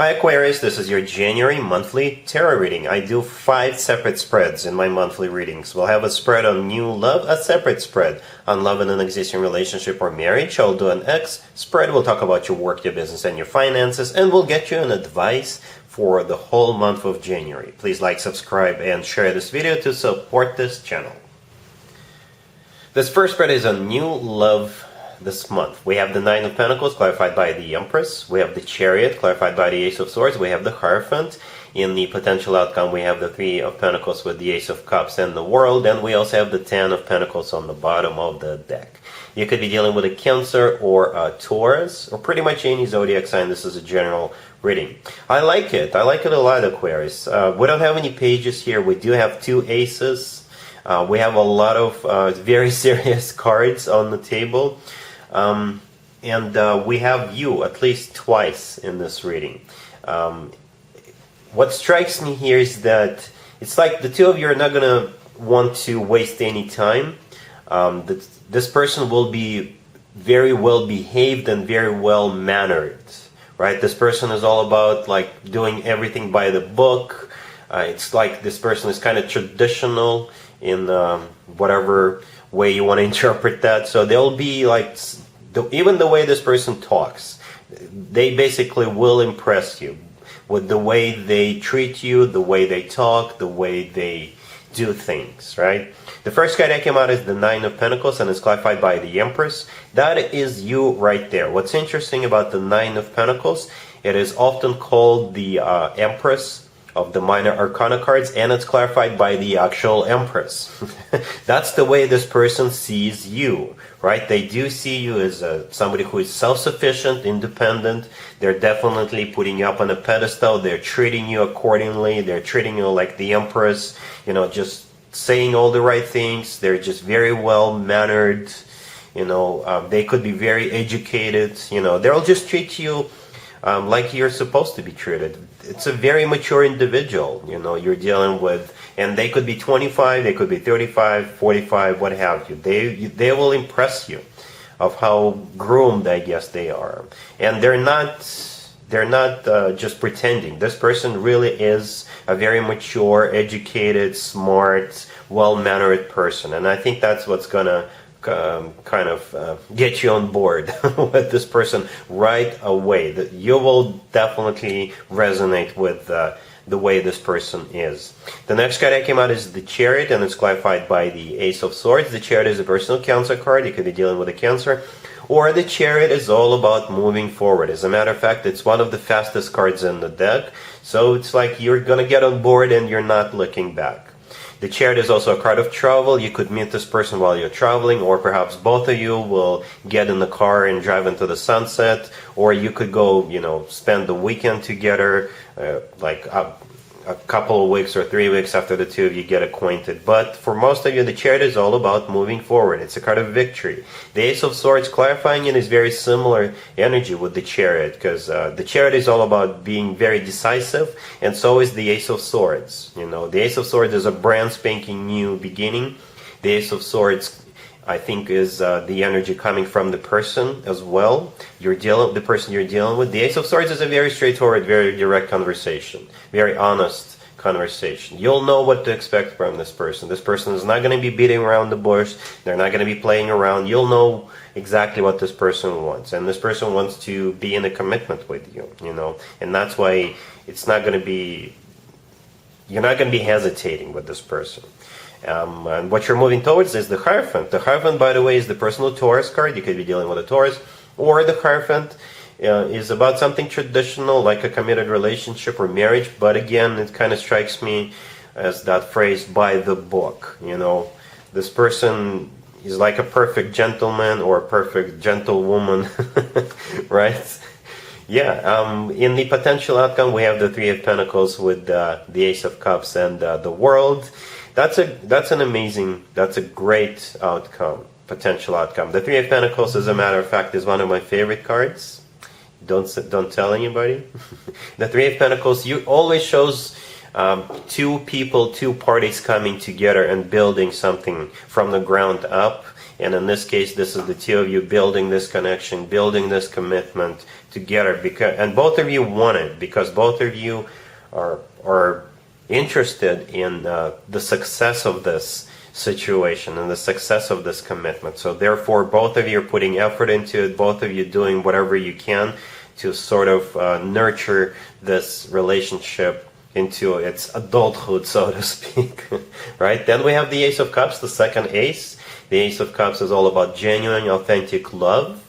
Hi Aquarius, this is your January monthly tarot reading. I do 5 separate spreads in my monthly readings. We'll have a spread on new love, a separate spread on love in an existing relationship or marriage. I'll do an X spread. We'll talk about your work, your business, and your finances, and we'll get you an advice for the whole month of January. Please like, subscribe, and share this video to support this channel. This first spread is on new love this month. We have the Nine of Pentacles clarified by the Empress. We have the Chariot clarified by the Ace of Swords. We have the Hierophant. In the potential outcome, we have the Three of Pentacles with the Ace of Cups and the World. And we also have the Ten of Pentacles on the bottom of the deck. You could be dealing with a Cancer or a Taurus, or pretty much any zodiac sign. This is a general reading. I like it. I like it a lot, Aquarius. We don't have any pages here. We do have 2 aces. We have a lot of very serious cards on the table. We have you at least twice in this reading. What strikes me here is that it's like the two of you are not going to want to waste any time. This person will be very well behaved and very well mannered, right? This person is all about like doing everything by the book. It's like this person is kind of traditional in whatever way you want to interpret that. So they'll be like, even the way this person talks, they basically will impress you with the way they treat you, the way they talk, the way they do things, right? The first card that came out is the Nine of Pentacles, and it's clarified by the Empress. That is you right there. What's interesting about the Nine of Pentacles, it is often called the Empress of the minor arcana cards, and it's clarified by the actual Empress. That's the way this person sees you, right? They do see you as somebody who is self-sufficient, independent. They're definitely putting you up on a pedestal. They're treating you accordingly. They're treating you like the Empress, you know, just saying all the right things. They're just very well mannered, you know. They could be very educated, you know. They'll just treat you like you're supposed to be treated. It's a very mature individual, you know, you're dealing with, and they could be 25, they could be 35, 45, what have you. They will impress you of how groomed, I guess, they are. And they're not just pretending. This person really is a very mature, educated, smart, well-mannered person. And I think that's what's gonna kind of get you on board with this person right away. That you will definitely resonate with the way this person is. The next card that came out is the Chariot, and it's clarified by the Ace of Swords. The Chariot is a personal Cancer card. You could be dealing with a Cancer. Or the Chariot is all about moving forward. As a matter of fact, it's one of the fastest cards in the deck. So it's like you're going to get on board and you're not looking back. The Chariot is also a card of travel. You could meet this person while you're traveling, or perhaps both of you will get in the car and drive into the sunset, or you could go, you know, spend the weekend together, like a couple of weeks or 3 weeks after the two of you get acquainted. But for most of you, the Chariot is all about moving forward. It's a card of victory. The Ace of Swords clarifying it is very similar energy with the Chariot, because the Chariot is all about being very decisive, and so is the Ace of Swords. You know, the Ace of Swords is a brand spanking new beginning. The Ace of Swords, I think, is the energy coming from the person as well. The person you're dealing with. The Ace of Swords is a very straightforward, very direct conversation, very honest conversation. You'll know what to expect from this person. This person is not going to be beating around the bush. They're not going to be playing around. You'll know exactly what this person wants, and this person wants to be in a commitment with you. You know, and that's why it's not going to be. You're not going to be hesitating with this person. And what you're moving towards is the Hierophant. The Hierophant, by the way, is the personal Taurus card. You could be dealing with a Taurus. Or the Hierophant is about something traditional, like a committed relationship or marriage. But again, it kind of strikes me as that phrase, by the book. You know, this person is like a perfect gentleman or a perfect gentlewoman, right? Yeah, in the potential outcome, we have the Three of Pentacles with the Ace of Cups and the World. That's a great outcome, potential outcome. The Three of Pentacles, as a matter of fact, is one of my favorite cards. Don't tell anybody. The Three of Pentacles always shows two people, two parties coming together and building something from the ground up. And in this case, this is the two of you building this connection, building this commitment together. And both of you want it, because both of you are interested in the success of this situation and the success of this commitment. So therefore, both of you are putting effort into it, both of you doing whatever you can to sort of nurture this relationship into its adulthood, so to speak. Right? Then we have the Ace of Cups, the second ace. The Ace of Cups is all about genuine, authentic love.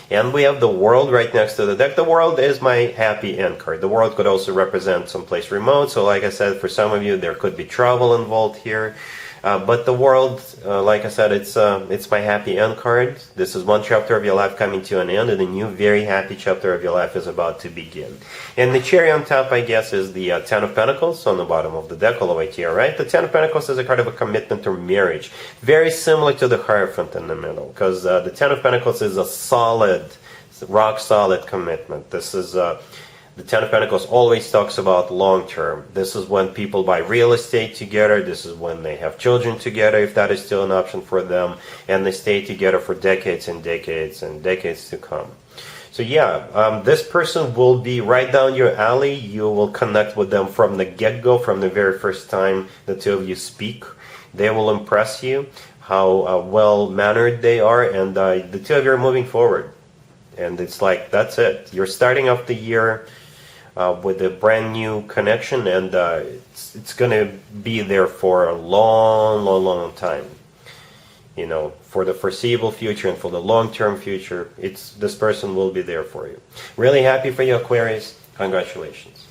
And we have the World right next to the deck. The World is my happy end card. The World could also represent someplace remote. So like I said, for some of you, there could be travel involved here. But the World, like I said, it's my happy end card. This is one chapter of your life coming to an end, and a new, very happy chapter of your life is about to begin. And the cherry on top, I guess, is the Ten of Pentacles on the bottom of the deck, all the way to your right. The Ten of Pentacles is a card of a commitment or marriage, very similar to the Hierophant in the middle, because the Ten of Pentacles is a solid, rock-solid commitment. This is the Ten of Pentacles always talks about long term. This is when people buy real estate together. This is when they have children together, if that is still an option for them. And they stay together for decades and decades and decades to come. So yeah, this person will be right down your alley. You will connect with them from the get-go, from the very first time the two of you speak. They will impress you, how well-mannered they are, and the two of you are moving forward. And it's like, that's it. You're starting off the year with a brand new connection, and it's going to be there for a long time. You know, for the foreseeable future and for the long-term future, this person will be there for you. Really happy for you, Aquarius. Congratulations.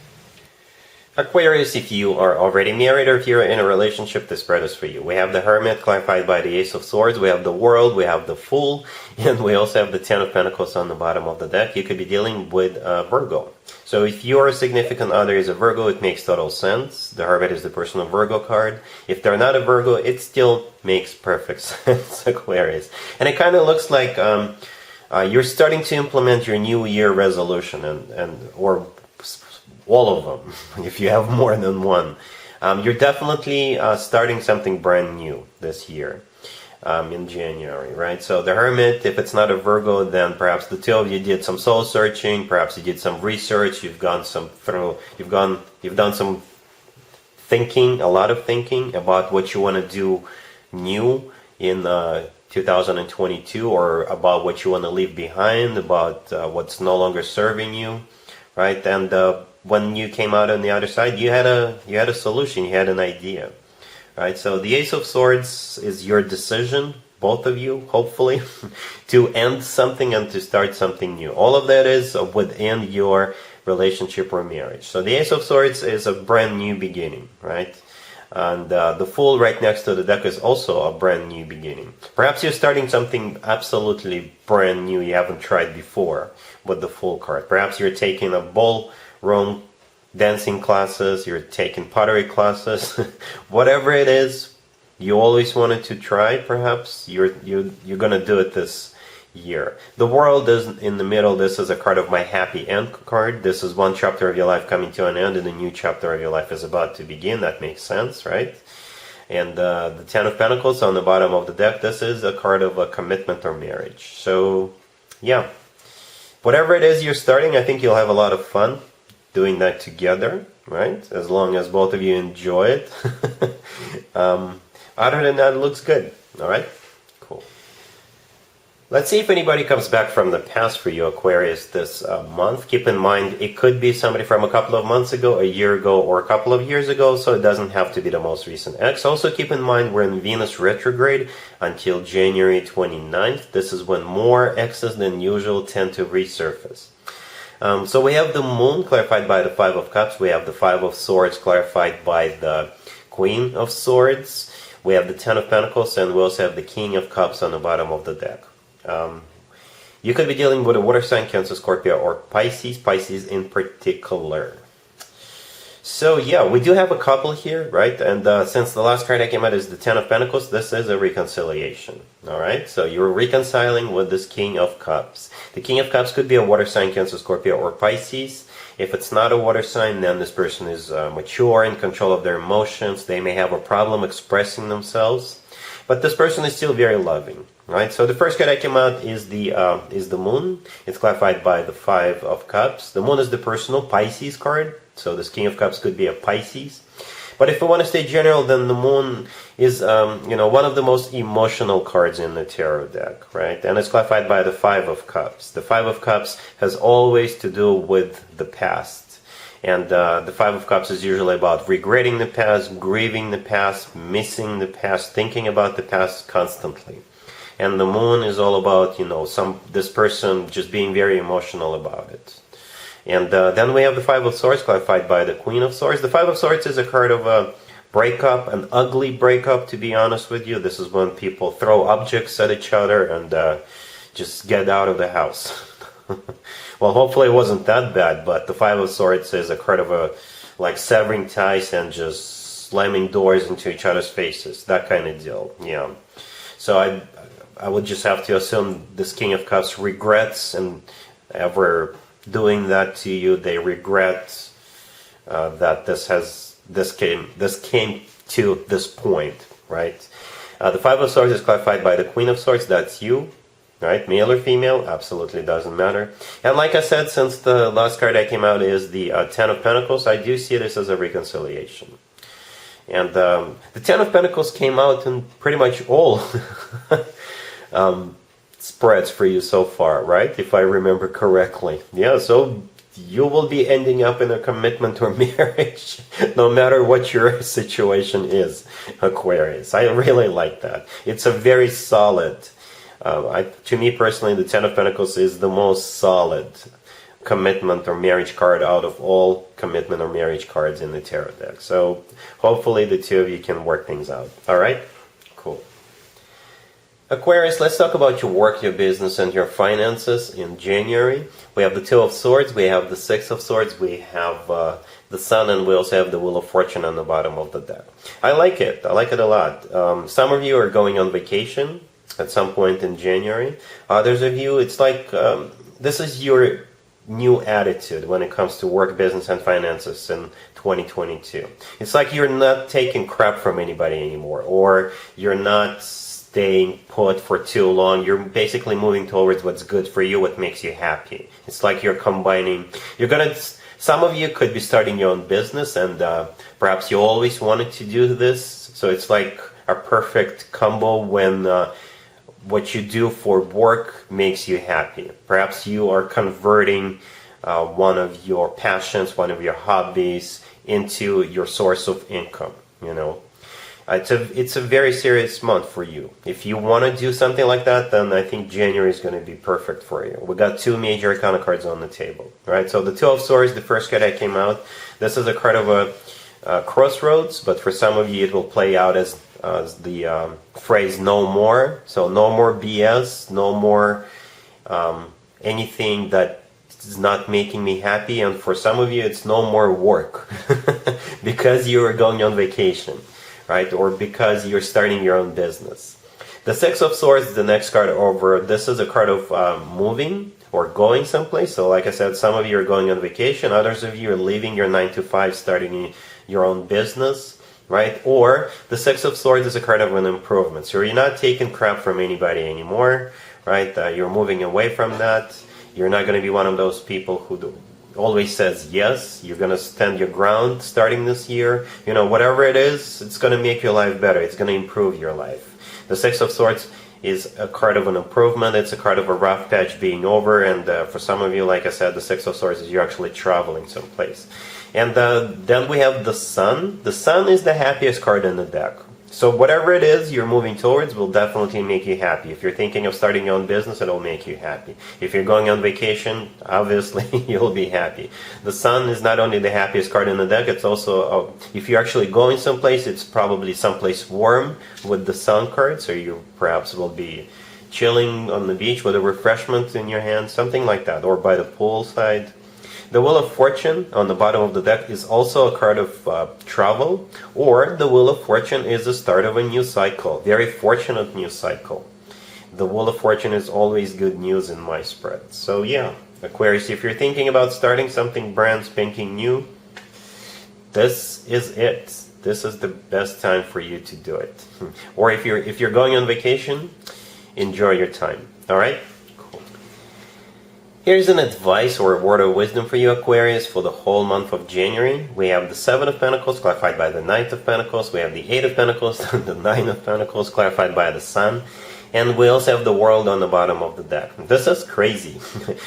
Aquarius, if you are already married or if you're in a relationship, this spread is for you. We have the Hermit, clarified by the Ace of Swords. We have the World, we have the Fool, and we also have the Ten of Pentacles on the bottom of the deck. You could be dealing with Virgo. So if your significant other is a Virgo, it makes total sense. The Hermit is the personal Virgo card. If they're not a Virgo, it still makes perfect sense, Aquarius. And it kind of looks like you're starting to implement your New Year resolution, or all of them, if you have more than one. You're definitely starting something brand new this year, in January, right? So the Hermit, if it's not a Virgo, then perhaps the two of you did some soul searching, perhaps you did some research, you've done some thinking, a lot of thinking about what you want to do new in 2022, or about what you want to leave behind, about what's no longer serving you, right? And when you came out on the other side, you had a solution, you had an idea, right? So the Ace of Swords is your decision, both of you, hopefully, to end something and to start something new. All of that is within your relationship or marriage. So the Ace of Swords is a brand new beginning, right? And the Fool right next to the deck is also a brand new beginning. Perhaps you're starting something absolutely brand new you haven't tried before with the Fool card. Perhaps you're taking a ballroom dancing classes, you're taking pottery classes, whatever it is you always wanted to try, perhaps you're gonna do it this year. The World is in the middle. This is a card of my happy end card. This is one chapter of your life coming to an end, and a new chapter of your life is about to begin. That makes sense, right? And the Ten of Pentacles on the bottom of the deck, this is a card of a commitment or marriage. So yeah, whatever it is you're starting, I think you'll have a lot of fun doing that together, right? As long as both of you enjoy it. Other than that, it looks good. All right, cool. Let's see if anybody comes back from the past for you, Aquarius, this month. Keep in mind, it could be somebody from a couple of months ago, a year ago, or a couple of years ago, so it doesn't have to be the most recent ex. Also, keep in mind, we're in Venus retrograde until January 29th. This is when more exes than usual tend to resurface. So we have the Moon, clarified by the Five of Cups. We have the Five of Swords, clarified by the Queen of Swords. We have the Ten of Pentacles, and we also have the King of Cups on the bottom of the deck. You could be dealing with a water sign, Cancer, Scorpio, or Pisces in particular. So yeah, we do have a couple here, right? And since the last card I came out is the Ten of Pentacles, this is a reconciliation, all right? So you're reconciling with this King of Cups. The King of Cups could be a water sign, Cancer, Scorpio, or Pisces. If it's not a water sign, then this person is mature, in control of their emotions. They may have a problem expressing themselves, but this person is still very loving. right? So the first card that came out is the Moon. It's classified by the Five of Cups. The Moon is the personal Pisces card, so this King of Cups could be a Pisces. But if we want to stay general, then the Moon is, one of the most emotional cards in the tarot deck, right? And it's classified by the Five of Cups. The Five of Cups has always to do with the past. And the Five of Cups is usually about regretting the past, grieving the past, missing the past, thinking about the past constantly. And the Moon is all about, this person just being very emotional about it. And then we have the Five of Swords classified by the Queen of Swords. The Five of Swords is a card of a breakup, an ugly breakup, to be honest with you. This is when people throw objects at each other and just get out of the house. Well, hopefully it wasn't that bad, but the Five of Swords is a card of like severing ties and just slamming doors into each other's faces, that kind of deal. Yeah. So I would just have to assume this King of Cups regrets and ever doing that to you. They regret that this came to this point, right? The Five of Swords is classified by the Queen of Swords. That's you. Right, male or female, absolutely doesn't matter. And like I said, since the last card that came out is the Ten of Pentacles, I do see this as a reconciliation. And the Ten of Pentacles came out in pretty much all spreads for you so far, right? If I remember correctly. Yeah, so you will be ending up in a commitment or marriage, no matter what your situation is, Aquarius. I really like that. It's a very solid... to me personally, the Ten of Pentacles is the most solid commitment or marriage card out of all commitment or marriage cards in the tarot deck. So hopefully the two of you can work things out. All right? Cool. Aquarius, let's talk about your work, your business, and your finances in January. We have the Two of Swords, we have the Six of Swords, we have the Sun, and we also have the Wheel of Fortune on the bottom of the deck. I like it. I like it a lot. Some of you are going on vacation at some point in January. Others of you, it's like this is your new attitude when it comes to work, business, and finances in 2022. It's like you're not taking crap from anybody anymore, or you're not staying put for too long. You're basically moving towards what's good for you, what makes you happy. It's like you're combining. Some of you could be starting your own business, and perhaps you always wanted to do this. So it's like a perfect combo when what you do for work makes you happy. Perhaps you are converting one of your passions, one of your hobbies into your source of income, It's a very serious month for you. If you want to do something like that, then I think January is going to be perfect for you. We got two major arcana cards on the table, right? So the Two of Swords, the first card that came out, this is a card of a crossroads, but for some of you it will play out as the phrase "no more." So no more BS, no more anything that is not making me happy. And for some of you, it's no more work because you are going on vacation, right? Or because you're starting your own business. The Six of Swords, the next card over, this is a card of moving or going someplace. So like I said, some of you are going on vacation. Others of you are leaving your 9-to-5, starting your own business, right? Or the Six of Swords is a card of an improvement. So you're not taking crap from anybody anymore, right? You're moving away from that. You're not going to be one of those people who always says yes. You're going to stand your ground starting this year. Whatever it is, it's going to make your life better. It's going to improve your life. The Six of Swords is a card of an improvement. It's a card of a rough patch being over. And for some of you, like I said, the Six of Swords is you're actually traveling someplace. And then we have the Sun. The Sun is the happiest card in the deck. So whatever it is you're moving towards will definitely make you happy. If you're thinking of starting your own business, it'll make you happy. If you're going on vacation, obviously you'll be happy. The Sun is not only the happiest card in the deck, it's also, if you're actually going someplace, it's probably someplace warm with the Sun card. So you perhaps will be chilling on the beach with a refreshment in your hand, something like that, or by the poolside. The Wheel of Fortune on the bottom of the deck is also a card of travel, or the Wheel of Fortune is the start of a new cycle, very fortunate new cycle. The Wheel of Fortune is always good news in my spread. So yeah, Aquarius, if you're thinking about starting something brand spanking new, this is it. This is the best time for you to do it. Or if you're going on vacation, enjoy your time. All right? Cool. Here's an advice or a word of wisdom for you, Aquarius, for the whole month of January. We have the Seven of Pentacles clarified by the Knight of Pentacles. We have the Eight of Pentacles, the Nine of Pentacles clarified by the Sun. And we also have the World on the bottom of the deck. This is crazy.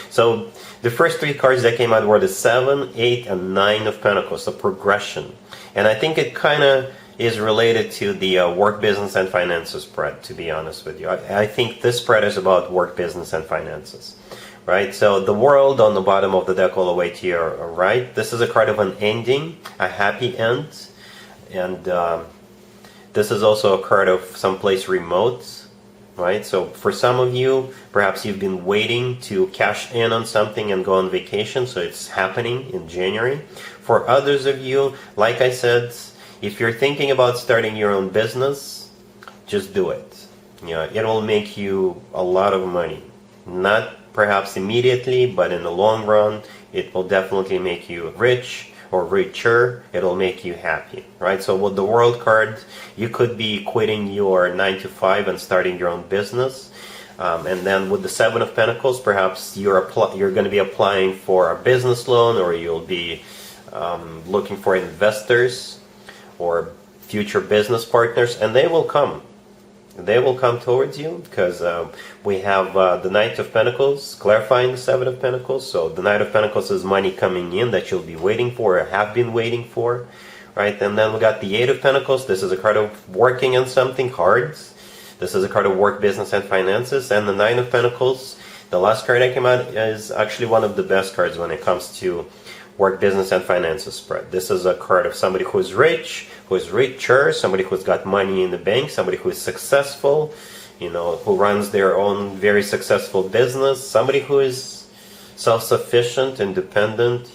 So the first three cards that came out were the 7, 8, and 9 of Pentacles, the progression. And I think it kind of is related to the work, business, and finances spread, to be honest with you. I think this spread is about work, business, and finances. Right? So the World on the bottom of the deck all the way to your right. This is a card of an ending, a happy end. And this is also a card of someplace remote. Right? So for some of you, perhaps you've been waiting to cash in on something and go on vacation, so it's happening in January. For others of you, like I said, if you're thinking about starting your own business, just do it. It will make you a lot of money. Not perhaps immediately, but in the long run, it will definitely make you rich or richer. It'll make you happy, right? So with the World card, you could be quitting your 9 to 5 and starting your own business. And then with the Seven of Pentacles, perhaps you're going to be applying for a business loan, or you'll be looking for investors or future business partners, and they will come. They will come towards you because we have the Knight of Pentacles clarifying the Seven of Pentacles. So the Knight of Pentacles is money coming in that you'll be waiting for or have been waiting for, right? And then we got the Eight of Pentacles. This is a card of working on something hard. This is a card of work, business, and finances. And the Nine of Pentacles, the last card that came out, is actually one of the best cards when it comes to work, business, and finances spread. This is a card of somebody who is rich, who is richer, somebody who's got money in the bank, somebody who is successful, who runs their own very successful business, somebody who is self-sufficient, independent,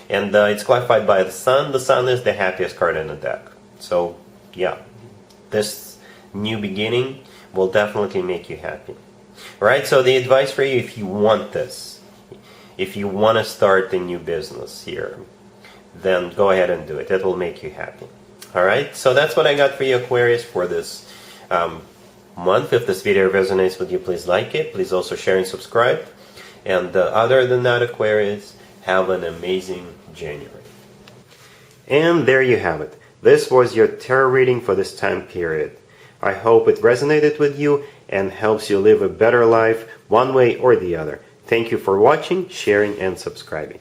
And it's clarified by the Sun. The Sun is the happiest card in the deck. So, yeah, this new beginning will definitely make you happy. All right, so the advice for you, if you want this, if you want to start a new business here, then go ahead and do it. It will make you happy. All right, so that's what I got for you, Aquarius, for this month. If this video resonates with you, please like it. Please also share and subscribe. And other than that, Aquarius, have an amazing January. And there you have it. This was your tarot reading for this time period. I hope it resonated with you and helps you live a better life one way or the other. Thank you for watching, sharing, and subscribing.